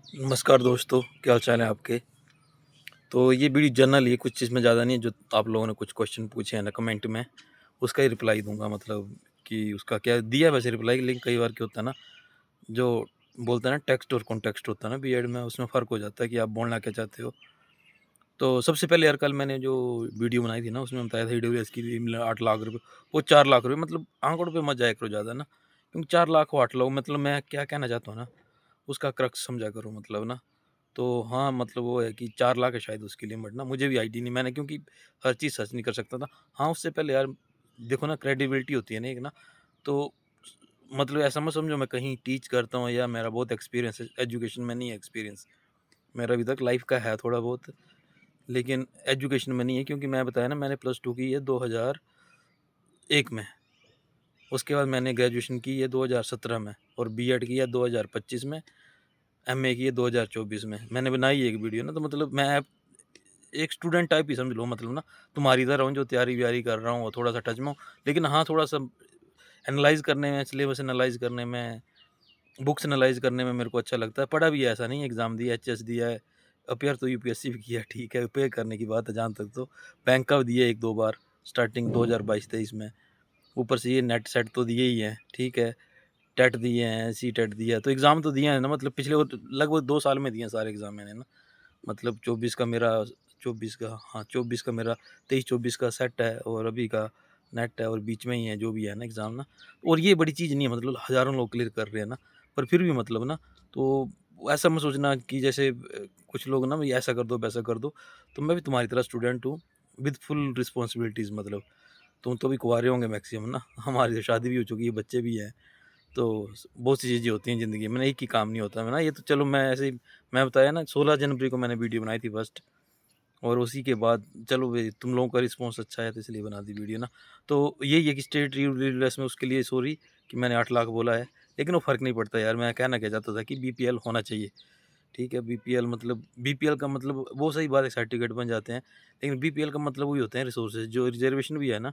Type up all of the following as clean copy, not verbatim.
नमस्कार दोस्तों, क्या हाल चाल है आपके? तो ये वीडियो जनरल है, कुछ इसमें ज़्यादा नहीं है, जो आप लोगों ने कुछ क्वेश्चन पूछे हैं ना कमेंट में, उसका ही रिप्लाई दूँगा मतलब कि उसका क्या दिया वैसे रिप्लाई, लेकिन कई बार क्या होता है ना, जो बोलते हैं ना टेक्स्ट और कॉन्टेक्स्ट होता है ना बीएड में, उसमें फ़र्क हो जाता है कि आप बोलना क्या चाहते हो। तो सबसे पहले यार कल मैंने जो वीडियो बनाई थी ना, उसमें बताया था ईडब्ल्यूएस की 8 लाख रुपए, वो 4 लाख रुपए मतलब आंकड़ों पे मत जाया करो ज़्यादा ना, क्योंकि 4 लाख हो 8 लाख मतलब मैं क्या कहना चाहता हूँ ना, उसका क्रक्स समझा करो मतलब ना। तो हाँ, मतलब वो है कि 4 लाख है शायद उसकी लिमिट ना, मुझे भी आईडी नहीं, मैंने क्योंकि हर चीज़ सर्च नहीं कर सकता था। हाँ, उससे पहले यार देखो ना क्रेडिबिलिटी होती है ना एक ना, तो मतलब ऐसा मत समझो मैं कहीं टीच करता हूँ या मेरा बहुत एक्सपीरियंस है, एजुकेशन में नहीं है एक्सपीरियंस। मेरा अभी तक लाइफ़ का है थोड़ा बहुत, लेकिन एजुकेशन में नहीं है, क्योंकि मैं बताया ना मैंने प्लस 2 की है 2001 में। उसके बाद मैंने ग्रेजुएशन की है 2017 में और बीएड की है 2025 में, एमए की है 2024 में। मैंने बनाई है एक वीडियो ना, तो मतलब मैं एक स्टूडेंट टाइप ही समझ लो मतलब ना, तुम्हारी तरह हूँ जो तैयारी-वैयारी कर रहा हूँ और थोड़ा-सा टच में हूँ। लेकिन हाँ, थोड़ा-सा एनालाइज़ करने में, सिलेबस एनालाइज़ करने में, बुक्स एनालाइज़ करने में मेरे को अच्छा लगता है। पढ़ा भी है ऐसा नहीं है, एग्ज़ाम दिया, एचएस दिया है, अपीयर तो यूपीएससी भी किया है, ठीक है, अपीयर करने की बात है जहाँ तक तो। बैंक का भी दिया है 1-2 बार स्टार्टिंग 2022-23 में। ऊपर से ये नेट सेट तो दिए ही हैं, ठीक है। टेट दिए हैं, सीटेट दिया है, तो एग्ज़ाम तो दिए हैं ना, मतलब पिछले वो लगभग 2 साल में दिए हैं सारे एग्ज़ाम मैंने ना। मतलब 24 का मेरा 24 का हाँ, 24 का मेरा 23-24 का सेट है और अभी का नेट है और बीच में ही है जो भी है ना एग्ज़ाम ना। और ये बड़ी चीज़ नहीं है, मतलब हज़ारों लोग क्लियर कर रहे हैं ना, पर फिर भी मतलब ना, तो ऐसा मत सोचना कि जैसे कुछ लोग ना भई ऐसा कर दो, वैसा कर दो, तो मैं भी तुम्हारी तरह स्टूडेंट हूँ विद फुल रिस्पॉन्सिबिलिटीज़ मतलब। तुम तो अभी कुँवारे होंगे मैक्सिमम ना, हमारी तो शादी भी हो चुकी है, बच्चे भी हैं। तो बहुत सी चीज़ें होती हैं ज़िंदगी में ना, एक ही काम नहीं होता है ना, ये तो चलो मैं ऐसे ही मैं बताया ना 16 जनवरी को मैंने वीडियो बनाई थी फर्स्ट, और उसी के बाद चलो भई तुम लोगों का रिस्पॉन्स अच्छा है तो इसलिए बना दी वीडियो ना। तो यही है कि स्टेट रीडलेस में उसके लिए सॉरी कि मैंने 8 लाख बोला है, लेकिन वो फ़र्क नहीं पड़ता यार, मैं कहना क्या चाहता था कि बीपीएल होना चाहिए, ठीक है? बीपीएल का मतलब वो सही बात है सर्टिफ़िकेट बन जाते हैं, लेकिन बीपीएल का मतलब वही होते हैं रिसोर्सेज़, जो रिज़र्वेशन भी है ना,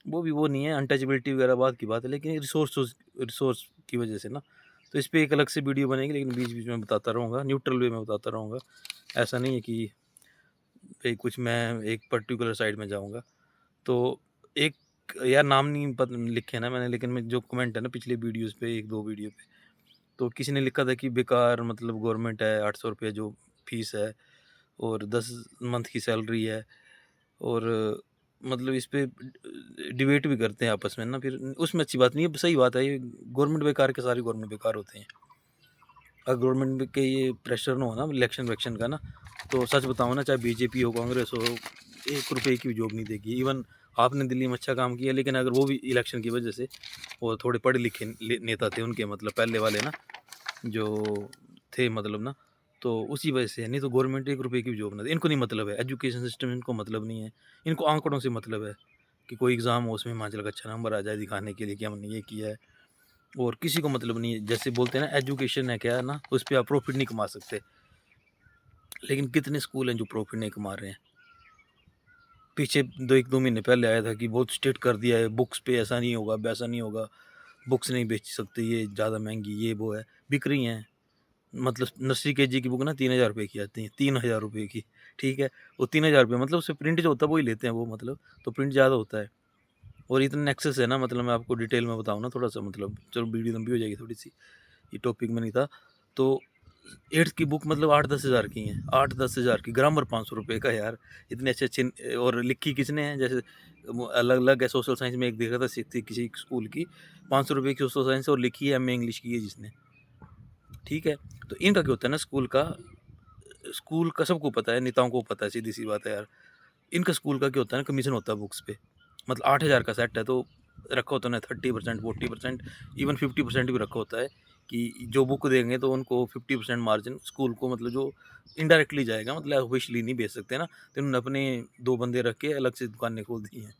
वो नहीं है, अनटचेबिलिटी वगैरह बाद की बात है, लेकिन रिसोर्स की वजह से ना, तो इस पे एक अलग से वीडियो बनेगी, लेकिन बीच-बीच में बताता रहूँगा, न्यूट्रल वे में बताता रहूँगा। ऐसा नहीं है कि भई कुछ मैं एक पर्टिकुलर साइड में जाऊँगा। तो एक यार नाम नहीं लिखे ना मैंने, लेकिन मैं जो कमेंट है ना पिछली वीडियोज़ पे 1-2 वीडियो पे, तो किसी ने लिखा था कि बेकार मतलब गवर्नमेंट है, ₹800 जो फीस है और 10 मंथ की सैलरी है, और मतलब इस पे डिबेट भी करते हैं आपस में ना, फिर उसमें अच्छी बात नहीं है, सही बात है ये, गवर्नमेंट बेकार के सारे गवर्नमेंट बेकार होते हैं। अगर गवर्नमेंट के ये प्रेशर ना हो ना इलेक्शन वेक्शन का ना, तो सच बताऊँ ना, चाहे बीजेपी हो, कांग्रेस हो, ₹1 की भी जॉब नहीं देगी। इवन आपने दिल्ली में अच्छा काम किया, लेकिन अगर वो भी इलेक्शन की वजह से, वो थोड़े पढ़े लिखे नेता थे उनके, मतलब पहले वाले ना, जो थे मतलब ना, तो उसी वजह से है, नहीं तो गवर्नमेंट ₹1 की भी जॉब ना दे। इनको नहीं मतलब है, एजुकेशन सिस्टम इनको मतलब नहीं है, इनको आंकड़ों से मतलब है कि कोई एग्ज़ाम हो उसमें हिमाचल का अच्छा नंबर आ जाए, दिखाने के लिए कि हमने ये किया है। और किसी को मतलब नहीं है, जैसे बोलते हैं ना एजुकेशन है क्या है ना, उस पे आप प्रॉफ़िट नहीं कमा सकते, लेकिन कितने स्कूल हैं जो प्रॉफ़िट नहीं कमा रहे हैं। पीछे 2 महीने पहले आया था कि बहुत स्ट्रिक्ट कर दिया है, बुक्स पे ऐसा नहीं होगा, वैसा नहीं होगा, बुक्स नहीं बेच सकते, ये ज़्यादा महँगी, ये वो है, बिक रही हैं। मतलब नर्सरी केजी की बुक ना ₹3000 की आती है, ₹3000 की, ठीक है? वो ₹3000 मतलब उससे प्रिंट जो होता है वही लेते हैं वो मतलब, तो प्रिंट ज़्यादा होता है और इतना एक्सेस है ना, मतलब मैं आपको डिटेल में बताऊँ ना थोड़ा-सा, मतलब चलो वीडियो लंबी हो जाएगी थोड़ी-सी, ये टॉपिक में नहीं था। तो 8th की बुक मतलब 8-10 हज़ार की हैं, 8-10 हज़ार की, ग्रामर ₹500 का यार, इतने अच्छे-अच्छे और लिखी किसने है, जैसे वो अलग-अलग है, सोशल साइंस में एक देखा था किसी स्कूल की, ₹500 की सोशल साइंस और लिखी है एमए इंग्लिश की है जिसने, ठीक है? तो इनका क्या होता है ना स्कूल का सबको पता है, नेताओं को पता है, सीधी-सी बात है यार। इनका स्कूल का क्या होता है ना, कमीशन होता है बुक्स पे। मतलब 8,000 का सेट है तो रखा होता है ना 30%, 40%, इवन 50% भी रखा होता है कि जो बुक देंगे तो उनको 50% मार्जिन स्कूल को, मतलब जो इनडायरेक्टली जाएगा, मतलब ऑब्वियसली नहीं बेच सकते ना, तो इन्होंने अपने 2 बंदे रख के अलग से दुकानें खोल दी हैं।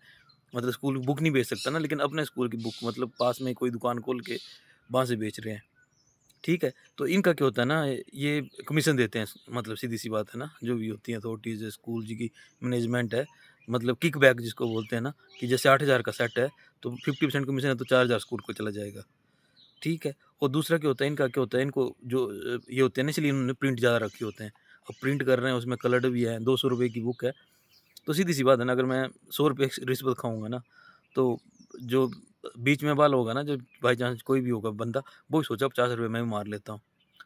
मतलब स्कूल बुक नहीं बेच सकता ना, लेकिन अपने स्कूल की बुक मतलब पास में कोई दुकान खोल के वहाँ से बेच रहे हैं। ठीक है? तो इनका क्या होता है ना, ये कमीशन देते हैं, मतलब सीधी-सी बात है ना, जो भी होती है अथॉरिटीज़, स्कूल जी की मैनेजमेंट है, मतलब किकबैक जिसको बोलते हैं ना, कि जैसे 8,000 का सेट है, तो 50% कमीशन है तो 4,000 स्कूल को चला जाएगा। ठीक है? और दूसरा क्या होता है, इनका क्या होता है, इनको जो ये होते हैं ना, इसलिए इन्होंने प्रिंट ज़्यादा रखे होते हैं। अब प्रिंट कर रहे हैं, उसमें कलर्ड भी है, ₹200 की बुक है, तो सीधी-सी बात है ना, अगर मैं ₹100 रिश्वत खाऊँगा ना, तो जो बीच में वाला होगा ना, जो बाय चांस कोई भी होगा बंदा, वो ही सोचा ₹50 मैं भी मार लेता हूँ।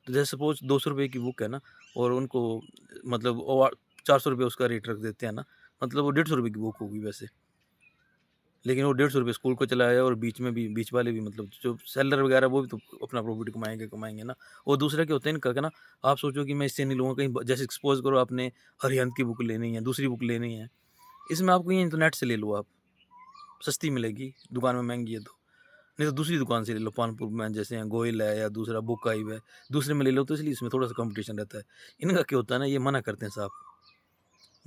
तो जैसे सपोज़ ₹200 की बुक है ना, और उनको मतलब ₹400 उसका रेट रख देते हैं ना, मतलब वो ₹150 की बुक होगी वैसे। लेकिन वो ₹150 स्कूल को चलाया, और बीच में भी, बीच वाले भी, मतलब जो सेलर वगैरह, वो भी तो अपना प्रॉफ़िट कमाएँगे ना। और दूसरा क्या होता है इनका, क्या ना, आप सोचो कि मैं इससे नहीं लूँगा, कहीं जैसे सपोज़ करो आपने अरिहंत की बुक लेनी है, दूसरी बुक लेनी है, इसमें आपको ये इंटरनेट से ले लो आप, सस्ती मिलेगी, दुकान में महँगी है तो। नहीं तो दूसरी दुकान से ले लो, पानपुर में जैसे हैं गोयल है, या दूसरा बुक हाइव है, दूसरे में ले लो, तो इसलिए इसमें थोड़ा-सा कॉम्पिटिशन रहता है। इनका क्या होता है ना, ये मना करते हैं साफ।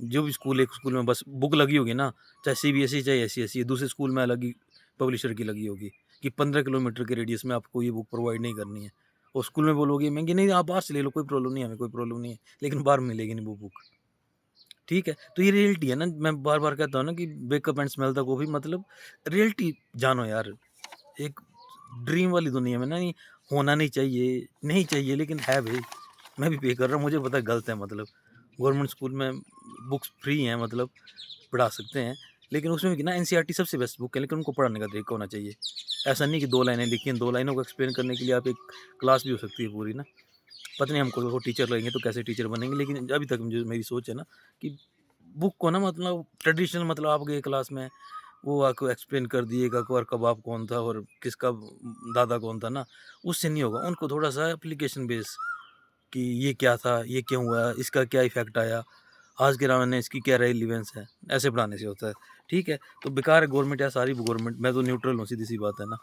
जो भी स्कूल, एक स्कूल में बस बुक लगी होगी ना, चाहे सीबीएसई चाहे एससीएसई, दूसरे स्कूल में अलग ही पब्लिशर की लगी होगी कि 15 किलोमीटर के रेडियस में आपको ये बुक प्रोवाइड नहीं करनी है। और स्कूल में बोलोगे महँगी, नहीं आप बाहर से ले लो, कोई प्रॉब्लम नहीं है, हमें कोई प्रॉब्लम नहीं है, लेकिन बाहर मिलेगी नहीं वो बुक। ठीक है? तो ये रियलिटी है ना, मैं बार-बार कहता हूँ ना कि wake up and smell the coffee, मतलब रियलिटी जानो यार। एक ड्रीम वाली दुनिया में ना, नहीं होना नहीं चाहिए, नहीं चाहिए, लेकिन है भई। मैं भी पे कर रहा हूँ, मुझे पता है गलत है, मतलब गवर्नमेंट स्कूल में बुक्स फ्री हैं, मतलब पढ़ा सकते हैं, लेकिन उसमें भी ना एनसीईआरटी सबसे बेस्ट बुक है, लेकिन उनको पढ़ाने का तरीका होना चाहिए। ऐसा नहीं कि 2 लाइनें लिखी हैं, 2 लाइनों को एक्सप्लेन करने के लिए आप एक क्लास भी हो सकती है पूरी ना। पता नहीं हमको वो टीचर लगेंगे तो कैसे टीचर बनेंगे, लेकिन अभी तक जो मेरी सोच है ना, कि बुक को ना, मतलब ट्रेडिशनल, मतलब आप गए क्लास में, वो आपको एक्सप्लेन कर दिएगा कि और कबाब कौन था और किसका दादा कौन था ना, उससे नहीं होगा। उनको थोड़ा-सा एप्लीकेशन बेस, कि ये क्या था, ये क्यों हुआ, इसका क्या इफ़ेक्ट आया, आज के ज़माने में इसकी क्या रेलेवेंस है, ऐसे पढ़ाने से होता है। ठीक है? तो बेकार है गवर्नमेंट, या सारी गवर्नमेंट, मैं तो न्यूट्रल हूँ, सीधी-सी बात है ना।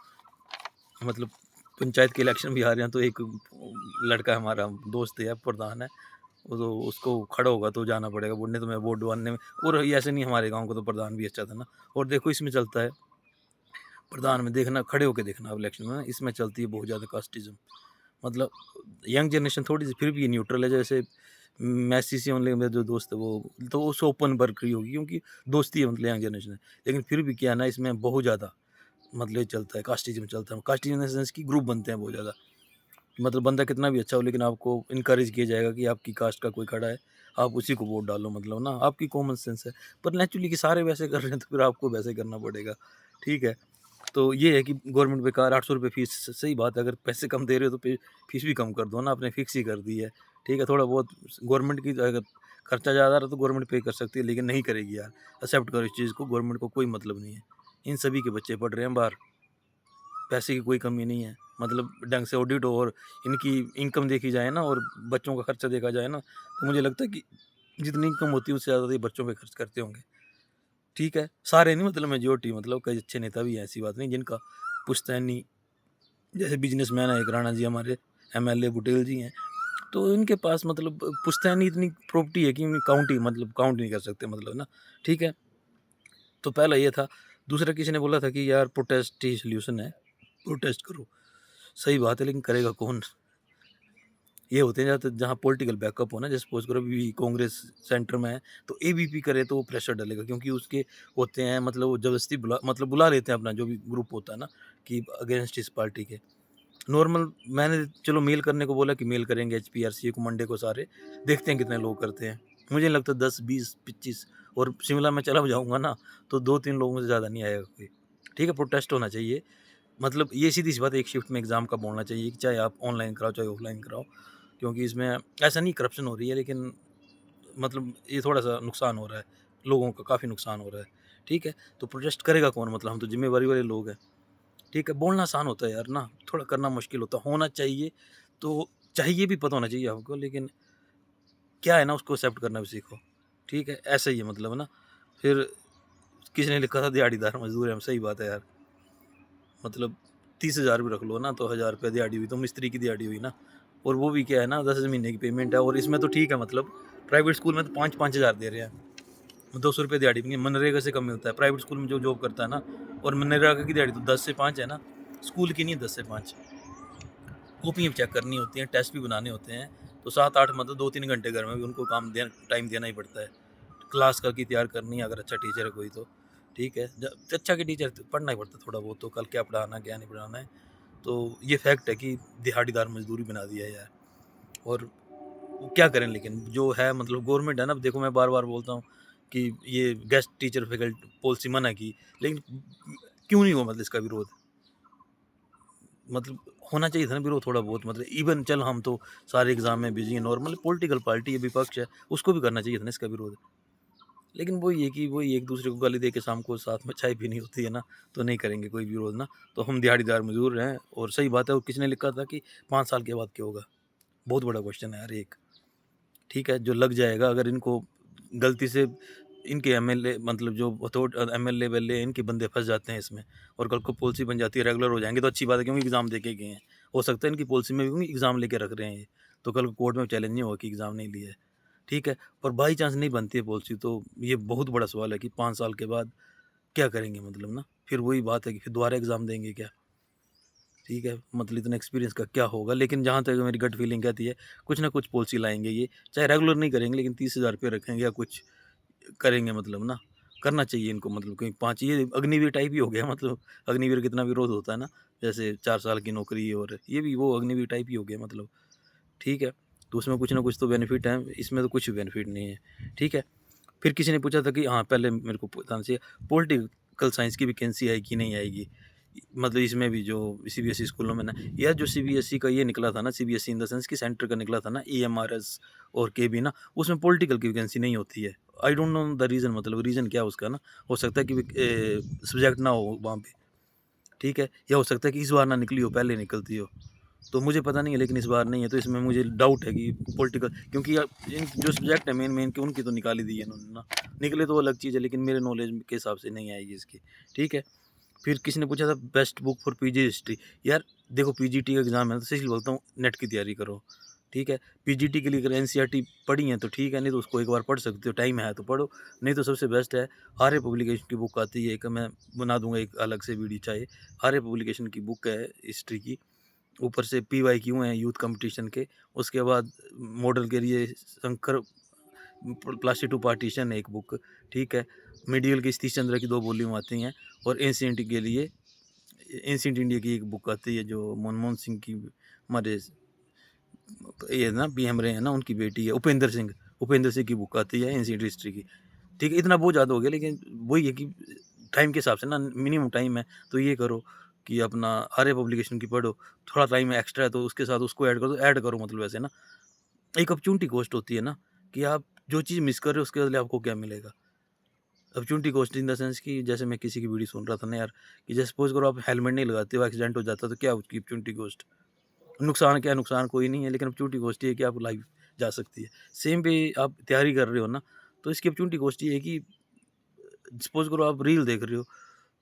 मतलब पंचायत के इलेक्शन भी आ रहे हैं, तो एक लड़का है हमारा, दोस्त है, प्रधान है, वो तो उसको खड़ा होगा तो जाना पड़ेगा वोट, नहीं तो मैं वोट डलवाने में। और ये ऐसे नहीं, हमारे गाँव का तो प्रधान भी अच्छा था ना। और देखो इसमें चलता है, प्रधान में देखना, खड़े होके देखना आप इलेक्शन में, इसमें चलती है बहुत ज़्यादा कास्टिज़्म। मतलब यंग जनरेशन थोड़ी-सी फिर भी न्यूट्रल है, जैसे मेसी से ओनली मेरा जो दोस्त है, वो तो उससे ओपन वर्क रही होगी, क्योंकि दोस्ती है, मतलब यंग जनरेशन है। लेकिन फिर भी क्या है ना, इसमें बहुत ज़्यादा मतलब ये चलता है, कास्टिज़्म चलता है। कास्टिज़्म इन द सेंस कि ग्रुप बनते हैं बहुत ज़्यादा। मतलब बंदा कितना भी अच्छा हो, लेकिन आपको इनकरेज किया जाएगा कि आपकी कास्ट का कोई खड़ा है, आप उसी को वोट डालो, मतलब ना, आपकी कॉमन सेंस है। पर नेचुरली कि सारे वैसे कर रहे हैं, तो फिर आपको वैसे करना पड़ेगा। ठीक है? तो ये है कि गवर्नमेंट बेकार, ₹800 फीस, सही बात है, अगर पैसे कम दे रहे हो तो फीस भी कम कर दो ना, आपने फिक्स ही कर दी है। ठीक है? थोड़ा बहुत गवर्नमेंट की अगर खर्चा ज़्यादा आ रहा है तो गवर्नमेंट पे कर सकती है, लेकिन नहीं करेगी यार। एक्सेप्ट करो इस चीज़ को, गवर्नमेंट को कोई मतलब नहीं है। इन सभी के बच्चे पढ़ रहे हैं बाहर, पैसे की कोई कमी नहीं है। मतलब ढंग से ऑडिट हो, और इनकी इनकम देखी जाए ना, और बच्चों का खर्चा देखा जाए ना, तो मुझे लगता है कि जितनी इनकम होती है उससे ज़्यादा तो ये बच्चों पे खर्च करते होंगे। ठीक है? सारे नहीं, मतलब मेजॉरिटी, मतलब कई अच्छे नेता भी हैं, ऐसी बात नहीं, जिनका पुश्तैनी, जैसे बिज़नेसमैन है एक राणा जी हमारे, एमएलए बुटेल जी हैं, तो इनके पास मतलब पुश्तैनी इतनी प्रॉपर्टी है कि काउंट नहीं कर सकते, मतलब ना। ठीक है? तो पहला ये था। दूसरा किसी ने बोला था कि यार प्रोटेस्ट ही सॉल्यूशन है, प्रोटेस्ट करो। सही बात है, लेकिन करेगा कौन? ये होते हैं जहाँ जहाँ पॉलिटिकल बैकअप हो ना, जैसे सपोज़ करो अभी कांग्रेस सेंटर में है, तो एबीपी करे तो वो प्रेशर डालेगा, क्योंकि उसके होते हैं, मतलब वो ज़बरदस्ती बुला लेते हैं अपना जो भी ग्रुप होता है ना, कि अगेंस्ट इस पार्टी के। नॉर्मल मैंने चलो मेल करने को बोला कि मेल करेंगे एचपीआरसी को मंडे को सारे, देखते हैं कितने लोग करते हैं। मुझे नहीं लगता 10, 20, 25, और शिमला में चला जाऊँगा ना, तो 2-3 लोगों से ज़्यादा नहीं आएगा कोई। ठीक है? प्रोटेस्ट होना चाहिए। मतलब ये सीधी-सी बात है, एक शिफ्ट में एग्ज़ाम कब होना चाहिए, कि चाहे आप ऑनलाइन कराओ, चाहे ऑफलाइन कराओ। क्योंकि इसमें ऐसा नहीं करप्शन हो रही है, लेकिन मतलब ये थोड़ा-सा नुकसान हो रहा है, लोगों का काफ़ी नुकसान हो रहा है। ठीक है? तो प्रोटेस्ट करेगा कौन? मतलब हम तो ज़िम्मेवारी वाले लोग हैं। ठीक है? बोलना आसान होता है यार ना, थोड़ा करना मुश्किल होता है। होना चाहिए, तो चाहिए भी पता होना चाहिए आपको, लेकिन क्या है ना, उसको एक्सेप्ट करना भी सीखो। ठीक है? ऐसा ही है, मतलब है ना। फिर किसी ने लिखा था दिहाड़ीदार मज़दूर है हम, सही बात है यार। मतलब 30,000 भी रख लो ना, तो ₹1000 दिहाड़ी हुई, तो मिस्त्री की दिहाड़ी हुई ना। और वो भी क्या है ना, 10 महीने की पेमेंट है, और इसमें तो ठीक है, मतलब प्राइवेट स्कूल में तो 5-5 हज़ार दे रहे हैं। ₹200 दिहाड़ी भी नहीं, मनरेगा से कम मिलता है प्राइवेट स्कूल में जो जॉब करता है ना। और मनरेगा की दिहाड़ी तो 10 से 5 है ना, स्कूल की नहीं है 10 से 5। कॉपियाँ भी चेक करनी होती हैं, टेस्ट भी बनाने होते हैं, तो 7-8 मतलब 2-3 घंटे घर में भी उनको टाइम देना ही पड़ता है। क्लास का की तैयार करनी है, अगर अच्छा टीचर है कोई तो। ठीक है? अच्छा के टीचर तो पढ़ना ही पड़ता है थोड़ा बहुत, तो कल क्या पढ़ाना है, क्या नहीं पढ़ाना है। तो ये फैक्ट है कि दिहाड़ीदार मजदूरी बना दिया है यार। और वो क्या करें, लेकिन जो है मतलब गवर्नमेंट है ना, देखो मैं बार बार बोलता हूँ कि ये गेस्ट टीचर फैकल्टी पॉलिसी मना की, लेकिन क्यों नहीं हुआ मतलब इसका विरोध? मतलब होना चाहिए था ना विरोध थोड़ा बहुत, मतलब इवन चल हम तो सारे एग्जाम में बिजी हैं, नॉर्मल पॉलिटिकल पार्टी है, विपक्ष है, उसको भी करना चाहिए था ना इसका विरोध। लेकिन वही है कि वही एक दूसरे को गाली दे के शाम को साथ में चाय पीनी होती है ना, तो नहीं करेंगे कोई विरोध ना। तो हम दिहाड़ीदार मजदूर हैं, और सही बात है। और किसने लिखा था कि 5 साल के बाद क्या होगा? बहुत बड़ा क्वेश्चन है यार एक। ठीक है, जो लग जाएगा, अगर इनको गलती से इनके एमएलए मतलब जो एमएलए वेमएलए इनके बंदे फंस जाते हैं इसमें, और कल को पॉलिसी बन जाती है, रेगुलर हो जाएंगे, तो अच्छी बात है, क्योंकि एग्जाम दे के गए हैं। हो सकता है इनकी पॉलिसी में भी एग्जाम लेके रख रहे हैं ये, तो कल को कोर्ट में चैलेंज नहीं होगा कि एग्जाम नहीं लिया है। ठीक है, पर बाई चांस नहीं बनती है पॉलिसी, तो ये बहुत बड़ा सवाल है कि 5 साल के बाद क्या करेंगे, मतलब ना फिर वही बात है कि फिर दोबारा एग्जाम देंगे क्या? ठीक है, मतलब इतना एक्सपीरियंस का क्या होगा? लेकिन जहाँ तक मेरी गट फीलिंग कहती है, कुछ ना कुछ पॉलिसी लाएँगे ये, चाहे रेगुलर नहीं करेंगे, लेकिन 30,000 रुपए रखेंगे या कुछ करेंगे, मतलब ना, करना चाहिए इनको, मतलब कहीं 5 ये अग्निवीर टाइप ही हो गया, मतलब अग्निवीर कितना विरोध होता है ना, जैसे 4 साल की नौकरी, और ये भी वो अग्निवीर टाइप ही हो गया मतलब। ठीक है, तो उसमें कुछ ना कुछ तो बेनिफिट है, इसमें तो कुछ भी बेनिफिट नहीं है। ठीक है, फिर किसी ने पूछा था कि हाँ, पहले मेरे को बताना चाहिए, पॉलिटिकल साइंस की वैकेंसी आएगी कि नहीं आएगी? मतलब इसमें भी जो सीबीएसई स्कूलों में ना, यार जो सीबीएसई का ये निकला था ना, सीबीएसई इन द सेंस कि सेंटर का निकला था ना, ईएमआरएस और केबी ना, उसमें पॉलिटिकल की वैकेंसी नहीं होती है। I don't know the reason, मतलब रीज़न क्या है उसका ना? हो सकता है कि सब्जेक्ट ना हो वहाँ पे, ठीक है? या हो सकता है कि इस बार ना निकली हो, पहले निकलती हो। तो मुझे पता नहीं है, लेकिन इस बार नहीं है, तो इसमें मुझे डाउट है कि पॉलिटिकल, क्योंकि इन जो सब्जेक्ट है मेन मेन के, उनकी तो निकाली दी है इन्होंने ना। निकले तो अलग चीज़ है, लेकिन मेरे नॉलेज के हिसाब से नहीं आएगी इसकी। ठीक है, फिर किसी ने पूछा था best book for PG history. यार देखो, पीजीटी का एग्जाम है तो इसलिए बोलता हूँ नेट की तैयारी करो। ठीक है, पीजीटी के लिए अगर एनसीईआरटी पढ़ी है तो ठीक है, नहीं तो उसको एक बार पढ़ सकते हो, टाइम है तो पढ़ो। नहीं तो सबसे बेस्ट है आर्य पब्लिकेशन की बुक आती है एक, मैं बना दूंगा एक अलग से वीडियो चाहे। आर्य पब्लिकेशन की बुक है हिस्ट्री की, ऊपर से PYQ हैं यूथ कंपटीशन के। उसके बाद मॉडल के लिए शंकर प्लास्टिक टू पार्टीशन है एक बुक। ठीक है, मिडियल की सतीश चंद्र की 2 वॉल्यूम आती हैं, और एंशिएंट के लिए एंशिएंट इंडिया की एक बुक आती है जो मनमोहन सिंह की, हमारे ये ना पीएम रहे हैं ना, उनकी बेटी है उपेंद्र सिंह की बुक आती है एंशिएंट हिस्ट्री की। ठीक है, इतना बहुत ज़्यादा हो गया, लेकिन वही है कि टाइम के हिसाब से ना मिनिमम टाइम है, तो ये करो कि अपना आर्य पब्लिकेशन की पढ़ो। थोड़ा टाइम एक्स्ट्रा है तो उसके साथ उसको ऐड कर दो, ऐड करो, मतलब ऐसे ना एक अपॉर्चुनिटी कॉस्ट होती है ना, कि आप जो चीज़ मिस कर रहे हो उसके बदले आपको क्या मिलेगा। Opportunity cost in the sense कि जैसे मैं किसी की वीडियो सुन रहा था ना यार, कि जैसे सपोज करो आप हेलमेट नहीं लगाते हो, एक्सीडेंट हो जाता है, तो क्या उसकी अपॉर्चुनिटी कॉस्ट? नुकसान क्या है? नुकसान कोई नहीं है, लेकिन अपॉर्चुनिटी कॉस्ट ये है कि आप लाइफ जा सकती है। सेम पे आप तैयारी कर रहे हो ना, तो इसकी अपॉर्चुनिटी कॉस्ट ये है कि सपोज करो आप रील देख रहे हो,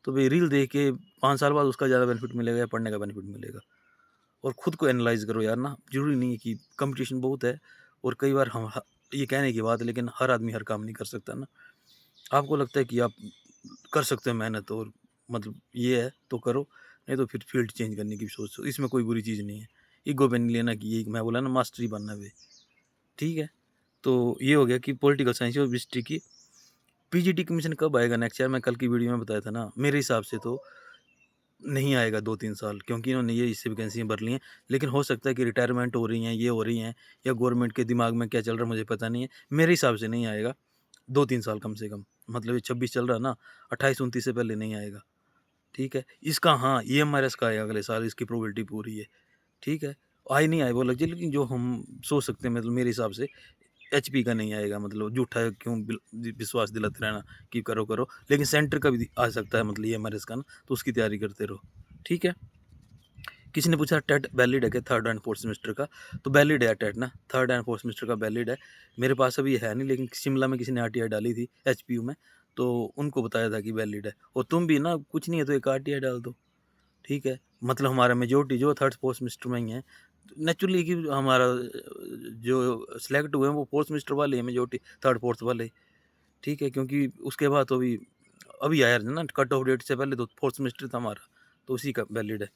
तो भाई रील देख के 5 साल बाद उसका ज़्यादा बेनिफिट मिलेगा या पढ़ने का बेनिफिट मिलेगा? और खुद को एनालाइज़ करो यार ना, ज़रूरी नहीं है कि कॉम्पिटिशन बहुत है, और कई बार हम ये कहने की बात है, लेकिन हर आदमी हर काम नहीं कर सकता ना। आपको लगता है कि आप कर सकते हो मेहनत, और मतलब ये है तो करो, नहीं तो फिर फील्ड चेंज करने की सोचो, इसमें कोई बुरी चीज़ नहीं है। ईगो पे नहीं लेना कि ये मैं बोला ना मास्टरी बनना है, ठीक है? तो ये हो गया कि पॉलिटिकल साइंस और हिस्ट्री की। पीजीटी कमीशन कब आएगा नेक्स्ट ईयर? मैं कल की वीडियो में बताया था ना, मेरे हिसाब से तो नहीं आएगा 2-3 साल, क्योंकि इन्होंने ये इससे वैकेंसियाँ भर ली हैं। लेकिन हो सकता है कि रिटायरमेंट हो रही हैं, ये हो रही हैं, या गवर्नमेंट के दिमाग में क्या चल रहा है मुझे पता नहीं है। मेरे हिसाब से नहीं आएगा 2-3 साल कम से कम। मतलब ये 26 चल रहा है ना, 28-29 से पहले नहीं आएगा। ठीक है? इसका हाँ, ईएमआरएस का आएगा अगले साल, इसकी प्रोबेबिलिटी पूरी है। ठीक है? आए नहीं आए वो अलग चीज़, लेकिन जो हम सोच सकते हैं, मतलब मेरे हिसाब से एचपी का नहीं आएगा, मतलब झूठा क्यों विश्वास दिलाते रहना कि करो करो, लेकिन सेंटर का भी आ सकता है, मतलब ईएमआरएस का ना, तो उसकी तैयारी करते रहो। ठीक है? किसी ने पूछा टेट वैलिड है क्या थर्ड एंड फोर्थ सेमेस्टर का? तो वैलिड है टेट ना, थर्ड एंड फोर्थ सेमेस्टर का वैलिड है। मेरे पास अभी है नहीं, लेकिन शिमला में किसी ने आरटीआई डाली थी एचपीयू में, तो उनको बताया था कि वैलिड है। और तुम भी ना, कुछ नहीं है तो एक आरटीआई डाल दो। ठीक है, मतलब हमारा मेजोरिटी जो थर्ड फोर्थ सेमेस्टर में ही है, नेचुरली कि हमारा जो सिलेक्ट हुए हैं वो फोर्थ सेमेस्टर वाले हैं, मेजोरिटी थर्ड फोर्थ वाले। ठीक है, क्योंकि उसके बाद तो अभी अभी आया ना कट ऑफ डेट से पहले, तो फोर्थ सेमेस्टर था हमारा, तो उसी का वैलिड है।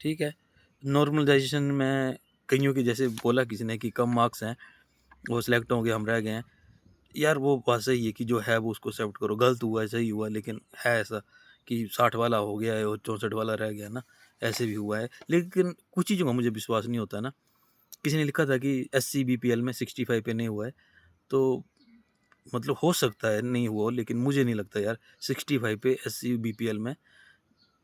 ठीक है, नॉर्मलाइजेशन में कईयों की, जैसे बोला किसी ने कि कम मार्क्स हैं, वो सिलेक्ट हो गए, हम रह गए हैं। यार वो बात सही है कि जो है वो उसको एक्सेप्ट करो, गलत हुआ है सही हुआ, लेकिन है ऐसा कि 60 वाला हो गया है और 64 वाला रह गया ना, ऐसे भी हुआ है। लेकिन कुछ चीज़ों का मुझे विश्वास नहीं होता ना। किसी ने लिखा था कि एससी बीपीएल में 65 पे नहीं हुआ है, तो मतलब हो सकता है नहीं हुआ हो, लेकिन मुझे नहीं लगता यार 65 पे एससी बीपीएल में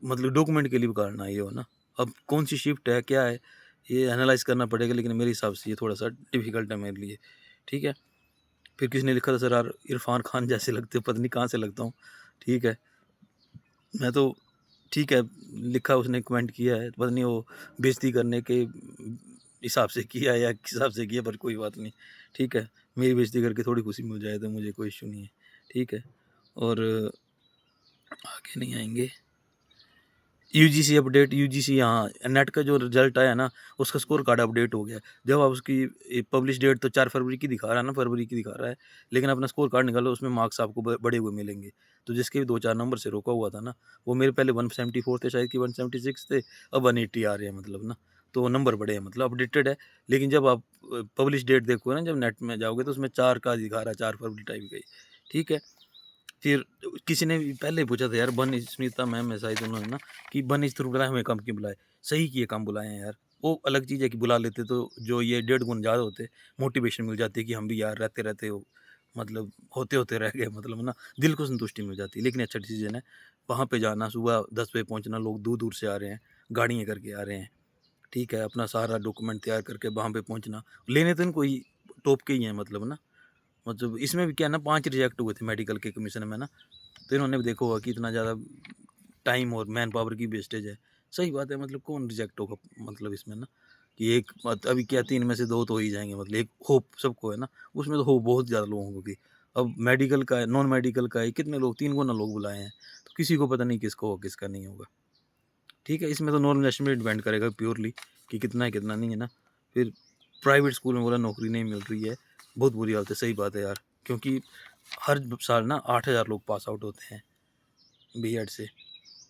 मतलब डॉक्यूमेंट के लिए भी कारण ये हो ना। अब कौन-सी शिफ्ट है, क्या है, ये एनालाइज़ करना पड़ेगा, लेकिन मेरे हिसाब से ये थोड़ा-सा डिफ़िकल्ट है मेरे लिए, ठीक है। फिर किसी ने लिखा था, सर यार इरफ़ान खान जैसे लगते हो, पता नहीं कहाँ से लगता हूँ, ठीक है। मैं तो ठीक है, लिखा उसने कमेंट किया है, पता नहीं वो बेइज़्ज़ती करने के हिसाब से किया है या किस हिसाब से किया, पर कोई बात नहीं, ठीक है। मेरी बेइज़्ज़ती करके थोड़ी खुशी मिल जाए तो मुझे कोई इश्यू नहीं है, ठीक है। और आगे नहीं आएँगे। यूजीसी अपडेट, यूजीसी हाँ, नेट का जो रिज़ल्ट आया ना, उसका स्कोर कार्ड अपडेट हो गया। जब आप उसकी पब्लिश डेट तो 4 फरवरी की दिखा रहा है ना, फरवरी की दिखा रहा है, लेकिन अपना स्कोर कार्ड निकालो, उसमें मार्क्स आपको बढ़े हुए मिलेंगे। तो जिसके भी 2-4 नंबर से रोका हुआ था ना, वो मेरे पहले 174 थे शायद कि 176 थे, अब 180 आ रहे हैं मतलब ना, तो नंबर बढ़े हैं, मतलब अपडेटेड है। लेकिन जब आप पब्लिश डेट देखोगे ना, जब नेट में जाओगे तो उसमें 4 का दिखा रहा है, 4 फरवरी टाइप का ही, ठीक है। फिर किसी ने भी पहले पूछा था यार, बन स्मिता मैम है शायद उन्होंने ना, कि बन थ्रू बुलाए, हमें कम क्यों बुलाए? सही किए कम बुलाए हैं यार। वो अलग चीज़ है कि बुला लेते तो जो ये 1.5 गुण ज़्यादा होते, मोटिवेशन मिल जाती कि हम भी यार रहते-रहते हो मतलब होते-होते रह गए मतलब ना, दिल को संतुष्टि मिल जाती। लेकिन अच्छा डिसीज़न है, वहाँ पे जाना, सुबह 10 बजे पहुँचना, लोग दूर-दूर से आ रहे हैं, गाड़ियाँ करके आ रहे हैं, ठीक है? अपना सारा डॉक्यूमेंट तैयार करके वहाँ पे पहुँचना। लेने तो इनको ही टॉप के ही हैं मतलब ना, मतलब इसमें भी क्या है ना, 5 रिजेक्ट हुए थे मेडिकल के कमीशन में ना। तो इन्होंने भी देखा होगा कि इतना ज़्यादा टाइम और मैन पावर की वेस्टेज है। सही बात है, मतलब कौन रिजेक्ट होगा मतलब इसमें ना, कि एक मत अभी क्या 3 में से 2 तो हो ही जाएँगे, मतलब एक होप सबको है ना, उसमें तो होप बहुत ज़्यादा लोगों को की। अब मेडिकल का है, नॉन मेडिकल का है, कितने लोग 3 गुना लोग बुलाए हैं, तो किसी को पता नहीं किसको होगा, किसका नहीं होगा। ठीक है, इसमें तो नॉर्मलाइज़ेशन पे डिपेंड करेगा प्योरली कि कितना है, कितना नहीं है ना। फिर प्राइवेट स्कूल में बोला नौकरी नहीं मिल रही है, बहुत बुरी हालत है, सही बात है यार, क्योंकि हर साल ना 8,000 लोग पास आउट होते हैं बीएड से।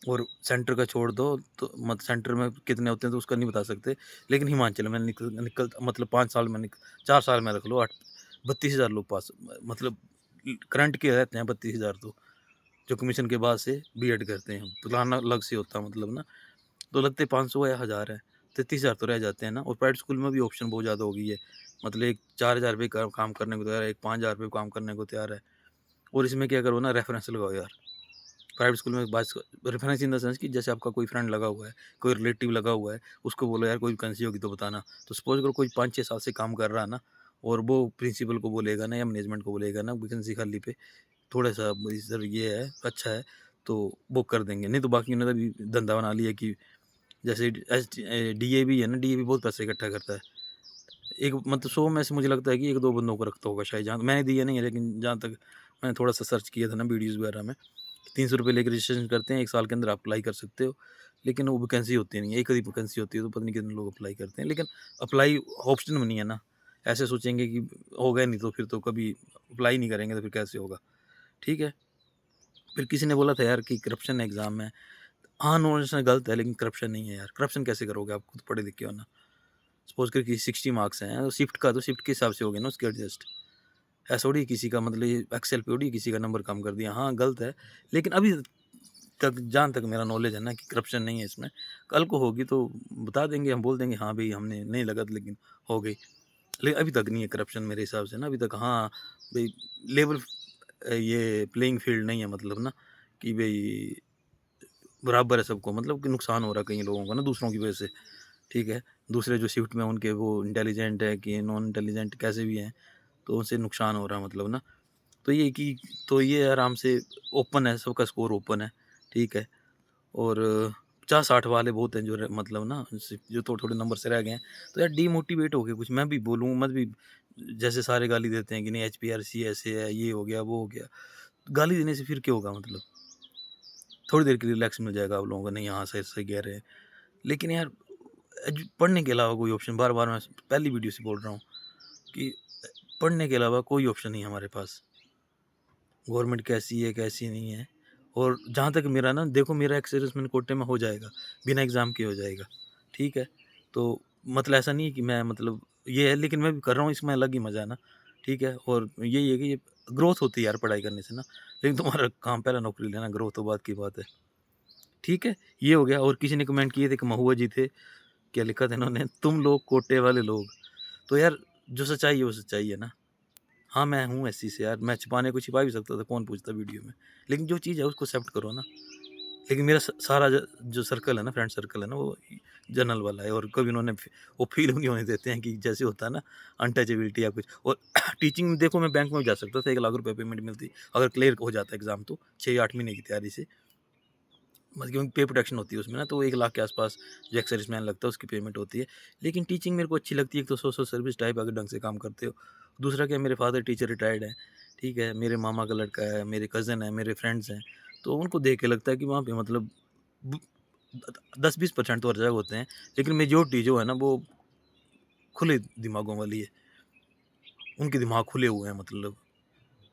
और सेंटर का छोड़ दो तो मत सेंटर में कितने होते हैं तो उसका नहीं बता सकते। लेकिन हिमाचल में निकल निकल मतलब 5 साल में 4 साल में रख लो 8 32,000 लोग पास मतलब करंट के रहते हैं 32,000 तो, जो कमीशन के बाद से बीएड करते हैं। प्लान अलग से होता है मतलब ना, तो लगते 500 या 1000 है, 33,000 तो रह जाते हैं ना। और प्राइवेट स्कूल में भी ऑप्शन बहुत ज़्यादा हो गई है। मतलब एक 4,000 रुपए का काम करने को तैयार है, एक 5,000 रुपए काम करने को तैयार है। और इसमें क्या करो ना, रेफरेंस लगाओ यार। प्राइवेट स्कूल में बात रेफरेंस इन द सेंस कि जैसे आपका कोई फ्रेंड लगा हुआ है, कोई रिलेटिव लगा हुआ है, उसको बोलो यार कोई वैकेंसी होगी तो बताना। तो सपोज़ करो कोई 5-6 साल से काम कर रहा है ना, और वो प्रिंसिपल को बोलेगा ना या मैनेजमेंट को बोलेगा ना वैकेंसी खाली पे, थोड़ा-सा भाई सर ये है, अच्छा है, तो वो कर देंगे। नहीं तो बाकी उन्होंने अभी धंधा बना लिया कि जैसे डीएवी है ना, डीएवी बहुत पैसे इकट्ठा करता है। एक मतलब 100 में से मुझे लगता है कि 1-2 बंदों को रखता होगा शायद, जहाँ मैंने दिया नहीं है, लेकिन जहाँ तक मैंने थोड़ा-सा सर्च किया था ना वीडियोज़ वगैरह में, 300 रुपए लेके रजिस्ट्रेशन करते हैं, 1 साल के अंदर आप अप्लाई कर सकते हो। लेकिन वो वैकेंसी होती नहीं है, एक आधी वैकेंसी होती है, तो पता नहीं कितने लोग अप्लाई करते हैं। लेकिन अप्लाई ऑप्शन में नहीं है ना, ऐसे सोचेंगे कि होगा नहीं तो फिर तो कभी अप्लाई नहीं करेंगे तो फिर कैसे होगा, ठीक है? फिर किसी ने बोला था यार कि करप्शन है एग्ज़ाम में। हाँ, नॉलेज गलत है, लेकिन करप्शन नहीं है यार, करप्शन कैसे करोगे, आप खुद पढ़े लिखे हो ना। सपोज़ करो कि 60 मार्क्स हैं, शिफ्ट का तो शिफ्ट के हिसाब से हो गया ना उसके एडजस्ट। ऐसा थोड़ी किसी का मतलब ये एक्सेल पे थोड़ी किसी का नंबर कम कर दिया। हाँ, गलत है, लेकिन अभी तक जहाँ तक मेरा नॉलेज है ना कि करप्शन नहीं है इसमें। कल को होगी तो बता देंगे, हम बोल देंगे हाँ, भई हमने नहीं लगा था लेकिन हो गई। लेकिन अभी तक नहीं है करप्शन मेरे हिसाब से ना, अभी तक हाँ, भई लेवल ये प्लेइंग फ़ील्ड नहीं है मतलब ना, कि भई बराबर है सबको, मतलब कि नुकसान हो रहा है कई लोगों का ना दूसरों की वजह से, ठीक है। दूसरे जो शिफ्ट में उनके वो इंटेलिजेंट है कि नॉन इंटेलिजेंट कैसे भी हैं, तो उनसे नुकसान हो रहा है मतलब ना। तो ये कि तो ये आराम से ओपन है, सबका स्कोर ओपन है, ठीक है। और 50-60 वाले बहुत हैं जो मतलब ना जो थोड़े-थोड़े नंबर से रह गए हैं, तो यार डीमोटिवेट हो के कुछ मैं भी बोलूँ मत भी, जैसे सारे गाली देते हैं कि नहीं एचपीआरसी ऐसे है, ये हो गया, वो हो गया। गाली देने से फिर क्या होगा मतलब? थोड़ी देर के लिए रिलैक्स मिल जाएगा आप लोगों को, नहीं हाँ, सही कह रहे हैं। लेकिन यार पढ़ने के अलावा कोई ऑप्शन, बार-बार मैं पहली वीडियो से बोल रहा हूँ कि पढ़ने के अलावा कोई ऑप्शन नहीं है हमारे पास। गवर्नमेंट कैसी है, कैसी नहीं है। और जहाँ तक मेरा ना देखो, मेरा एक्सपीरियंस मैंने कोटे में हो जाएगा, बिना एग्ज़ाम के हो जाएगा, ठीक है? तो मतलब ऐसा नहीं है कि मैं मतलब ये है, लेकिन मैं भी कर रहा हूँ, इसमें अलग ही मज़ा है ना, ठीक है? और यही है कि ये ग्रोथ होती है यार पढ़ाई करने से ना, लेकिन तुम्हारा काम पहला नौकरी लेना, ग्रोथ तो बाद की बात है। ठीक है, ये हो गया। और किसी ने कमेंट किए थे कि महुआ जी थे, क्या लिखा था इन्होंने, तुम लोग कोटे वाले लोग। तो यार जो सच्चाई है वो सच्चाई है ना। हाँ, मैं हूँ एससी से यार, मैं छिपाने को छिपा भी सकता था, कौन पूछता वीडियो में। लेकिन जो चीज़ है उसको एक्सेप्ट करो ना। लेकिन मेरा सारा जो सर्कल है ना, फ्रेंड सर्कल है ना, वो जनरल वाला है। और कभी उन्होंने वो फील भी नहीं होने देते हैं कि जैसे होता है ना अनटचेबिलिटी या कुछ। और टीचिंग में देखो, मैं बैंक में जा सकता था, 1 लाख रुपए पेमेंट मिलती अगर क्लियर हो जाता एग्जाम, तो 6 या 8 महीने की तैयारी से। मतलब क्योंकि पे प्रोटेक्शन होती है उसमें ना, तो 1 लाख के आसपास जो एक्स सर्विसमैन लगता है उसकी पेमेंट होती है। लेकिन टीचिंग मेरे को अच्छी लगती है, एक तो सोशल सर्विस टाइप, अगर ढंग से काम करते हो। दूसरा क्या, मेरे फादर टीचर रिटायर्ड है, ठीक है, मेरे मामा का लड़का है, मेरे कज़न है, मेरे फ्रेंड्स हैं। तो उनको देख के लगता है कि वहाँ पे मतलब 10-20% तो अर्जक होते हैं, लेकिन मेजोरिटी जो है ना वो खुले दिमागों वाली है। उनके दिमाग खुले हुए हैं, मतलब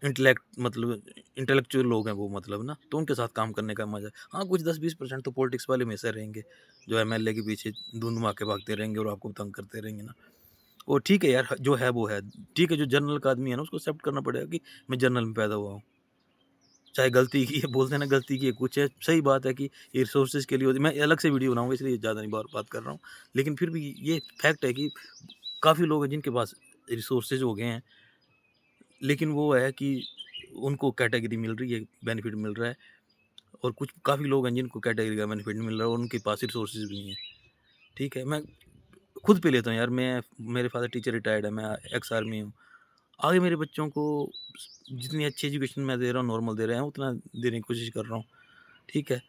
इंटेलेक्चुअल लोग हैं वो, मतलब ना, तो उनके साथ काम करने का मज़ा। हाँ, कुछ 10-20% तो पॉलिटिक्स वाले में से रहेंगे, जो एमएलए के पीछे धूम-धमा के भागते रहेंगे और आपको तंग करते रहेंगे ना। और ठीक है यार, जो है वो है। ठीक है, जो जनरल का आदमी है ना, उसको एक्सेप्ट करना पड़ेगा कि मैं जनरल में पैदा हुआ हूँ। चाहे गलती की है, बोलते हैं ना गलती की है, कुछ है, सही बात है कि ये रिसोर्सेज़ के लिए मैं अलग से वीडियो बनाऊँगा, इसलिए ज़्यादा नहीं बात कर रहा हूँ। लेकिन फिर भी ये फैक्ट है कि काफ़ी लोग हैं जिनके पास रिसोर्सेज़ हो गए हैं, लेकिन वो है कि उनको कैटेगरी मिल रही है, बेनिफिट मिल रहा है। और कुछ काफ़ी लोग हैं जिनको कैटेगरी का बेनिफिट नहीं मिल रहा है और उनके पास रिसोर्सेज़ भी नहीं है। ठीक है, मैं खुद पे लेता हूँ यार, मैं मेरे फादर टीचर रिटायर्ड है, मैं एक्स आर्मी हूँ। आगे मेरे बच्चों को जितनी अच्छी एजुकेशन मैं दे रहा हूँ, नॉर्मल दे रहे हैं, उतना देने की कोशिश कर रहा हूँ, ठीक है।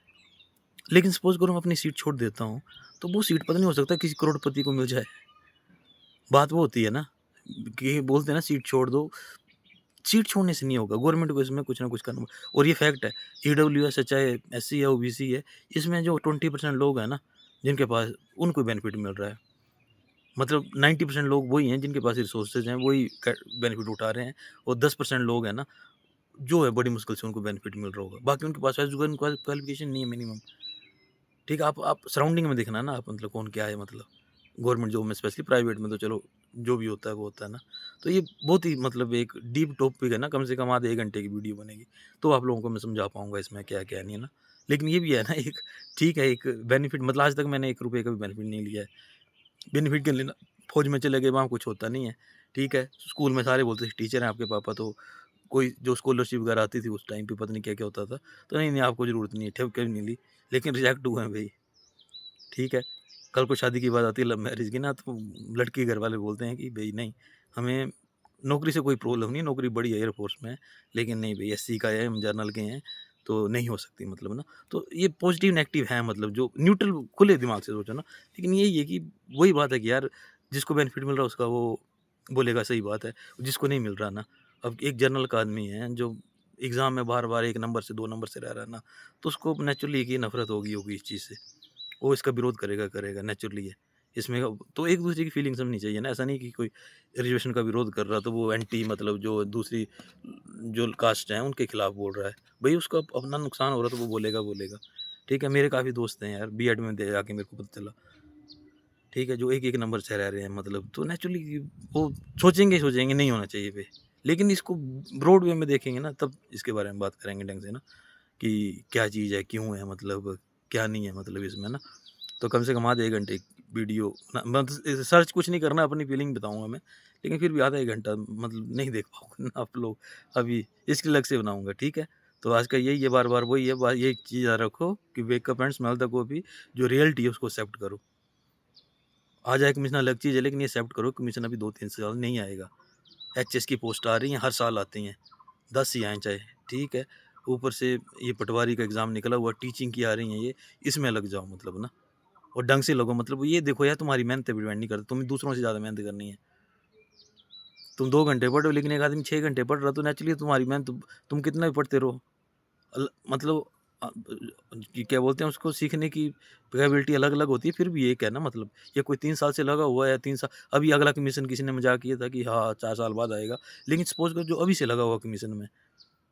लेकिन सपोज़ करो मैं अपनी सीट छोड़ देता हूँ, तो वो सीट पता नहीं, हो सकता है किसी करोड़पति को मिल जाए। बात वो होती है ना, कि बोलते हैं ना सीट छोड़ दो, सीट छोड़ने से नहीं होगा, गवर्नमेंट को इसमें कुछ ना कुछ करना। और ये फैक्ट है, ईडब्ल्यूएस है, चाहे एससी है, ओबीसी है, इसमें जो 20% लोग हैं ना, जिनके पास, उनको बेनिफिट मिल रहा है। मतलब 90% लोग वही हैं जिनके पास रिसोर्सेज हैं, वही बेनिफिट उठा रहे हैं। और 10% लोग हैं ना, जो है बड़ी मुश्किल से उनको बेनिफिट मिल रहा होगा। बाकी उनके पास एजुकेशन क्वालिफिकेशन नहीं है मिनिमम। ठीक है, आप सराउंडिंग में देखना ना, आप मतलब कौन क्या है, मतलब गवर्नमेंट जॉब में, स्पेशली प्राइवेट में तो चलो जो भी होता है वो होता है ना। तो ये बहुत ही मतलब एक डीप टॉपिक है ना, कम से कम आधे 1 घंटे की वीडियो बनेगी, तो आप लोगों को मैं समझा पाऊंगा इसमें क्या क्या नहीं है ना। लेकिन ये भी है ना एक, ठीक है, एक बेनिफिट, मतलब आज तक मैंने 1 रुपये का भी बेनिफिट नहीं लिया है। बेनिफिट के लिए ना फौज में चले गए, वहाँ कुछ होता नहीं है। ठीक है, स्कूल में सारे बोलते थे टीचर हैं आपके पापा, तो कोई जो स्कॉलरशिप वगैरह आती थी उस टाइम पे, पता नहीं क्या क्या होता था, तो नहीं नहीं आपको ज़रूरत नहीं है, ठेव कभी नहीं ली। लेकिन रिजेक्ट हुए हैं भाई। ठीक है, कल को शादी की बात आती है लव मैरिज की ना, तो लड़की के घर वाले बोलते हैं कि भई नहीं, हमें नौकरी से कोई प्रॉब्लम नहीं है, नौकरी बड़ी है, एयर फोर्स में है, लेकिन नहीं भई एससी का है, हम जर्नल के हैं, तो नहीं हो सकती, मतलब ना। तो ये पॉजिटिव नेगेटिव है, मतलब जो न्यूट्रल खुले दिमाग से सोचो ना। लेकिन यही है कि वही बात है कि यार, जिसको बेनिफिट मिल रहा है उसका वो बोलेगा सही बात है, जिसको नहीं मिल रहा ना, अब एक जर्नल का आदमी है जो एग्ज़ाम में बार-बार 1 नंबर से 2 नंबर से रह रहा है ना, तो उसको नेचुरली कि नफ़रत होगी इस चीज़ से। वो इसका विरोध करेगा करेगा, नेचुरली है। इसमें तो एक-दूसरे की फीलिंग समझनी चाहिए ना, ऐसा नहीं कि कोई रिज़र्वेशन का विरोध कर रहा तो वो एंटी, मतलब जो दूसरी जो कास्ट है उनके खिलाफ बोल रहा है। भई उसका अपना नुकसान हो रहा है तो वो बोलेगा, बोलेगा। ठीक है, मेरे काफ़ी दोस्त हैं यार, बीएड में दे आके मेरे को पता चला। ठीक है, जो एक-एक नंबर से रह रहे हैं, मतलब तो नेचुरली वो सोचेंगे ही सोचेंगे नहीं होना चाहिए भई। लेकिन इसको ब्रॉड वे में देखेंगे ना, तब इसके बारे में बात करेंगे ढंग से ना, कि क्या चीज़ है, क्यों है, मतलब क्या नहीं है, मतलब इसमें ना। तो कम से कम आधे 1 घंटे की वीडियो ना, मतलब सर्च कुछ नहीं करना, अपनी फीलिंग बताऊँगा मैं। लेकिन फिर भी आधा 1 घंटा मतलब नहीं देख पाओगे ना आप लोग, अभी इसके अलग से बनाऊँगा, ठीक है? तो आज का यही है, बार-बार वही है, ये चीज़ याद रखो कि wake up and smell the coffee, जो रियलिटी है उसको एक्सेप्ट करो। आ जाए कमीशन अलग चीज़ है, लेकिन ये एक्सेप्ट करो, कमीशन अभी 2-3 साल नहीं आएगा। एचएस की पोस्ट आ रही हैं, हर साल आती हैं, 10 ही आएँ चाहे, ठीक है? ऊपर से ये पटवारी का एग्ज़ाम निकला हुआ, टीचिंग की आ रही हैं ये, इसमें लग जाओ, मतलब ना। और ढंग से लगो, मतलब ये देखो यार, तुम्हारी मेहनत पे डिपेंड नहीं करता, तुम्हें दूसरों से ज़्यादा मेहनत करनी है। तुम 2 घंटे पढ़ रहे हो, लेकिन एक आदमी 6 घंटे पढ़ रहा है, तो नेचुरली तुम्हारी मेहनत, तुम कितना भी पढ़ते रहो, मतलब कि क्या बोलते हैं उसको, सीखने की कैपेबिलिटी अलग-अलग होती है, फिर भी एक है ना, मतलब ये कोई 3 साल से लगा हुआ है, 3 साल, अभी अगला कमीशन किसी ने मज़ाक किया था कि हाँ, 4 साल बाद आएगा। लेकिन सपोज़ करो जो अभी से लगा हुआ कमीशन में,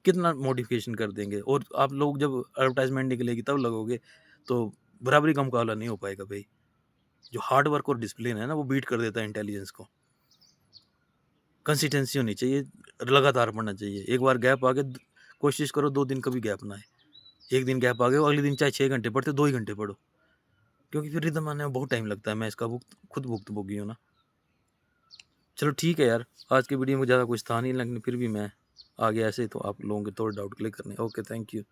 कितना मॉडिफ़िकेशन कर देंगे, और आप लोग जब एडवर्टाइज़मेंट निकलेगी तब लगोगे, तो बराबरी का मुकाबला नहीं हो पाएगा भई। जो हार्ड वर्क और डिसिप्लिन है ना, वो बीट कर देता है इंटेलिजेंस को। कंसिस्टेंसी होनी चाहिए, लगातार पढ़ना चाहिए। एक बार गैप आ गया, कोशिश करो 2 दिन का भी गैप ना आए। एक दिन गैप आ गया, अगले दिन चाहे 6 घंटे पढ़ते 2 ही घंटे पढ़ो, क्योंकि फिर रिदम आने में बहुत टाइम लगता है। मैं इसका खुद भुक्तभोगी हूँ ना। चलो ठीक है यार, आज की वीडियो में ज़्यादा कुछ था नहीं, लेकिन फिर भी मैं आ गया ऐसे, तो आप लोगों के थोड़े डाउट क्लियर करने। Okay, thank you.